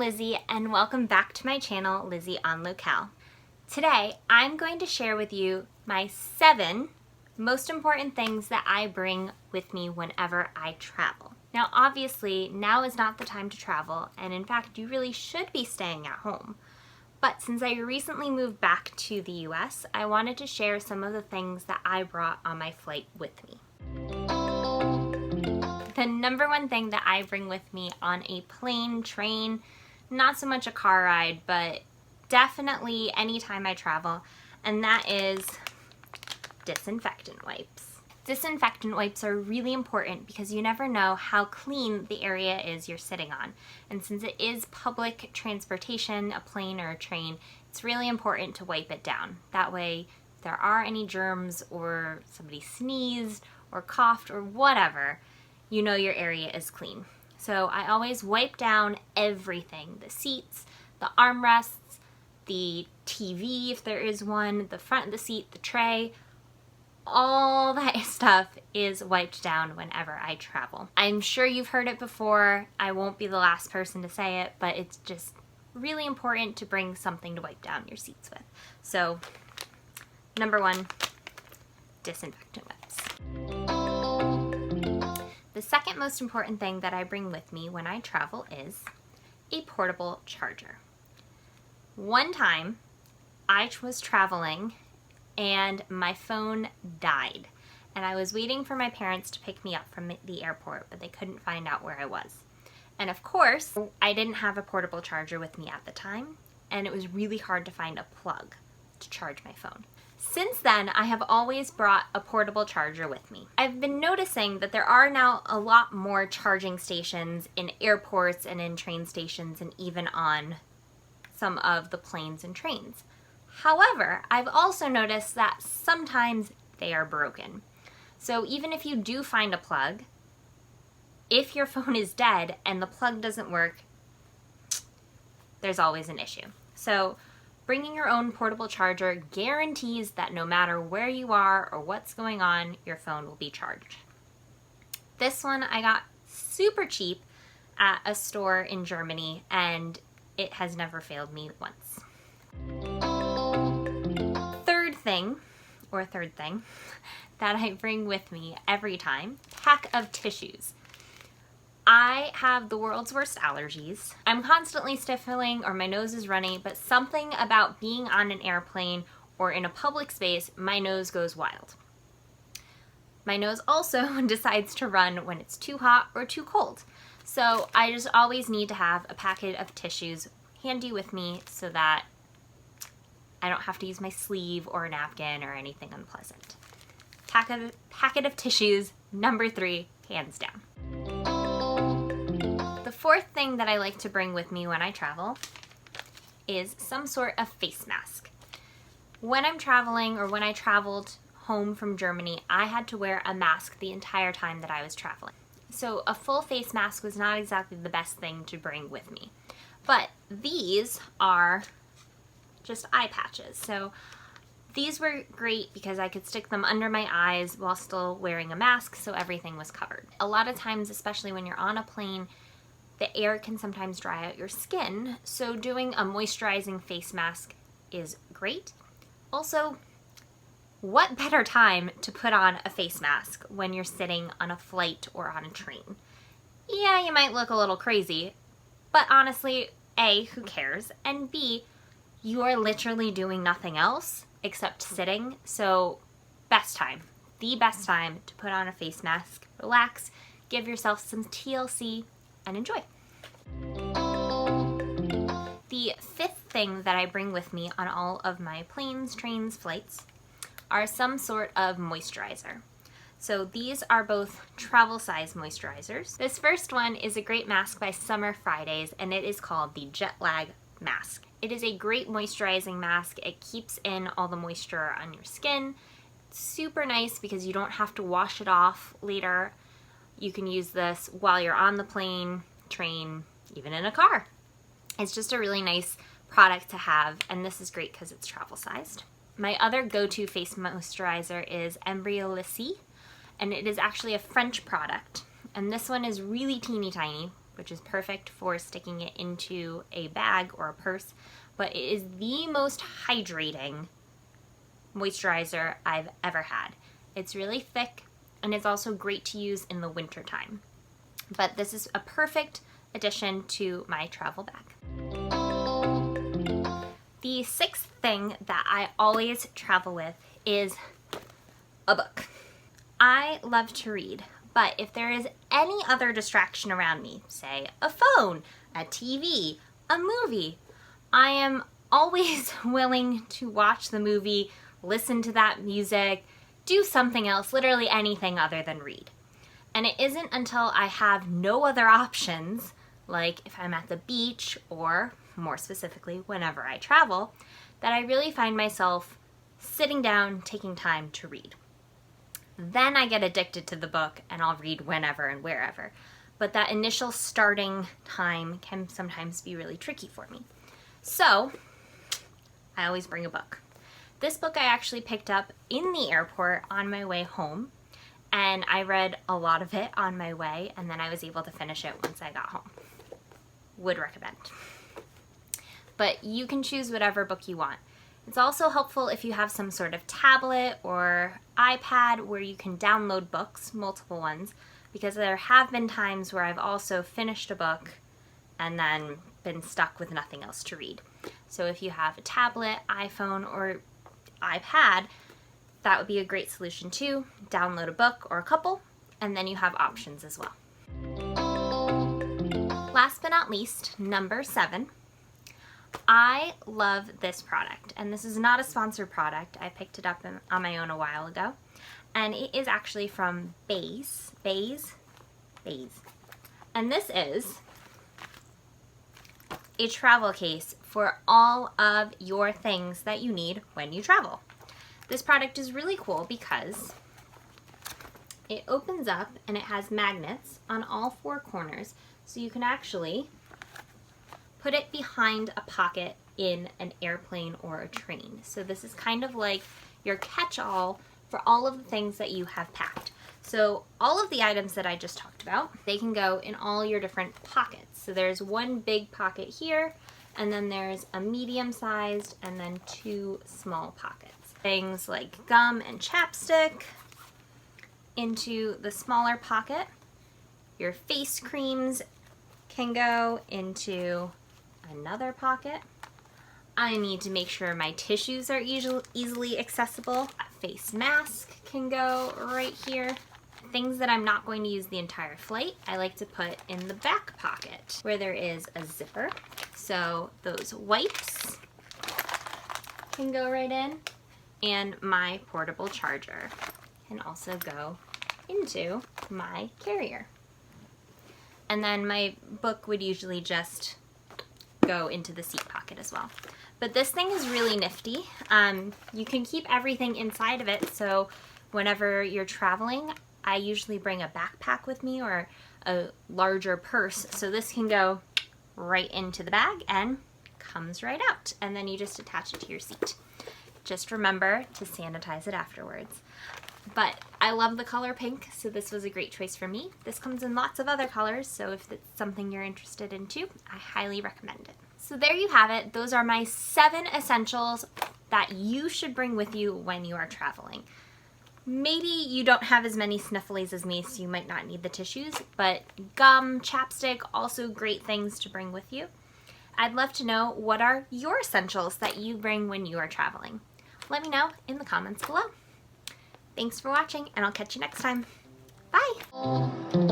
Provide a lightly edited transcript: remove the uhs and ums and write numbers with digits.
Lizzie and welcome back to my channel, Lizzie on Locale. Today, I'm going to share with you my 7 most important things that I bring with me whenever I travel. Now, obviously, now is not the time to travel, and in fact, you really should be staying at home. But since I recently moved back to the US, I wanted to share some of the things that I brought on my flight with me. The number one thing that I bring with me on a plane, train, not so much a car ride, but definitely anytime I travel, and that is disinfectant wipes. Disinfectant wipes are really important because you never know how clean the area is you're sitting on. And since it is public transportation, a plane or a train, it's really important to wipe it down. That way, if there are any germs or somebody sneezed or coughed or whatever, you know your area is clean. So I always wipe down everything, the seats, the armrests, the TV if there is one, the front of the seat, the tray, all that stuff is wiped down whenever I travel. I'm sure you've heard it before. I won't be the last person to say it, but it's just really important to bring something to wipe down your seats with. So, number 1, disinfectant wipes. The second most important thing that I bring with me when I travel is a portable charger. One time, I was traveling and my phone died. And I was waiting for my parents to pick me up from the airport, but they couldn't find out where I was. And of course, I didn't have a portable charger with me at the time, and it was really hard to find a plug to charge my phone. Since then, I have always brought a portable charger with me. I've been noticing that there are now a lot more charging stations in airports and in train stations and even on some of the planes and trains. However, I've also noticed that sometimes they are broken. So even if you do find a plug, if your phone is dead and the plug doesn't work, there's always an issue. So bringing your own portable charger guarantees that no matter where you are or what's going on, your phone will be charged. This one I got super cheap at a store in Germany, and it has never failed me once. Third thing that I bring with me every time, pack of tissues. I have the world's worst allergies. I'm constantly sniffling or my nose is runny, but something about being on an airplane or in a public space, my nose goes wild. My nose also decides to run when it's too hot or too cold. So I just always need to have a packet of tissues handy with me so that I don't have to use my sleeve or a napkin or anything unpleasant. Packet of tissues, number 3, hands down. The fourth thing that I like to bring with me when I travel is some sort of face mask. When I'm traveling or when I traveled home from Germany, I had to wear a mask the entire time that I was traveling. So a full face mask was not exactly the best thing to bring with me. But these are just eye patches. So these were great because I could stick them under my eyes while still wearing a mask, so everything was covered. A lot of times, especially when you're on a plane, the air can sometimes dry out your skin, so doing a moisturizing face mask is great. Also, what better time to put on a face mask when you're sitting on a flight or on a train? Yeah, you might look a little crazy, but honestly, A, who cares? And B, you are literally doing nothing else except sitting, so the best time to put on a face mask, relax, give yourself some TLC, and enjoy. The fifth thing that I bring with me on all of my planes, trains, flights are some sort of moisturizer. So these are both travel size moisturizers. This first one is a great mask by Summer Fridays, and it is called the Jet Lag Mask. It is a great moisturizing mask. It keeps in all the moisture on your skin. It's super nice because you don't have to wash it off later. You can use this while you're on the plane, train, even in a car. It's just a really nice product to have, and this is great because it's travel sized. My other go-to face moisturizer is Embroylisse, and it is actually a French product. And this one is really teeny tiny, which is perfect for sticking it into a bag or a purse, but it is the most hydrating moisturizer I've ever had. It's really thick, and it's also great to use in the winter time. But this is a perfect addition to my travel bag. The sixth thing that I always travel with is a book. I love to read, but if there is any other distraction around me, say a phone, a TV, a movie, I am always willing to watch the movie, listen to that music, do something else, literally anything other than read. And it isn't until I have no other options, like if I'm at the beach or more specifically whenever I travel, that I really find myself sitting down, taking time to read. Then I get addicted to the book and I'll read whenever and wherever. But that initial starting time can sometimes be really tricky for me. So I always bring a book. This book I actually picked up in the airport on my way home, and I read a lot of it on my way, and then I was able to finish it once I got home. Would recommend. But you can choose whatever book you want. It's also helpful if you have some sort of tablet or iPad where you can download books, multiple ones, because there have been times where I've also finished a book and then been stuck with nothing else to read. So if you have a tablet, iPhone, or iPad, that would be a great solution too. Download a book or a couple, and then you have options as well. Last but not least, number 7. I love this product, and this is not a sponsored product. I picked it up on my own a while ago, and it is actually from Baze. And this is a travel case for all of your things that you need when you travel. This product is really cool because it opens up and it has magnets on all 4 corners, so you can actually put it behind a pocket in an airplane or a train. So this is kind of like your catch-all for all of the things that you have packed. So all of the items that I just talked about, they can go in all your different pockets. So there's one big pocket here, and then there's a medium-sized, and then 2 small pockets. Things like gum and chapstick into the smaller pocket. Your face creams can go into another pocket. I need to make sure my tissues are easily accessible. A face mask can go right here. Things that I'm not going to use the entire flight, I like to put in the back pocket where there is a zipper. So those wipes can go right in, and my portable charger can also go into my carrier. And then my book would usually just go into the seat pocket as well. But this thing is really nifty. You can keep everything inside of it, so whenever you're traveling, I usually bring a backpack with me or a larger purse, so this can go right into the bag and comes right out, and then you just attach it to your seat. Just remember to sanitize it afterwards. But I love the color pink, so this was a great choice for me. This comes in lots of other colors, so if it's something you're interested in too, I highly recommend it. So there you have it. Those are my 7 essentials that you should bring with you when you are traveling. Maybe you don't have as many snifflies as me, so you might not need the tissues, but gum, chapstick, also great things to bring with you. I'd love to know, what are your essentials that you bring when you are traveling? Let me know in the comments below. Thanks for watching, and I'll catch you next time. Bye!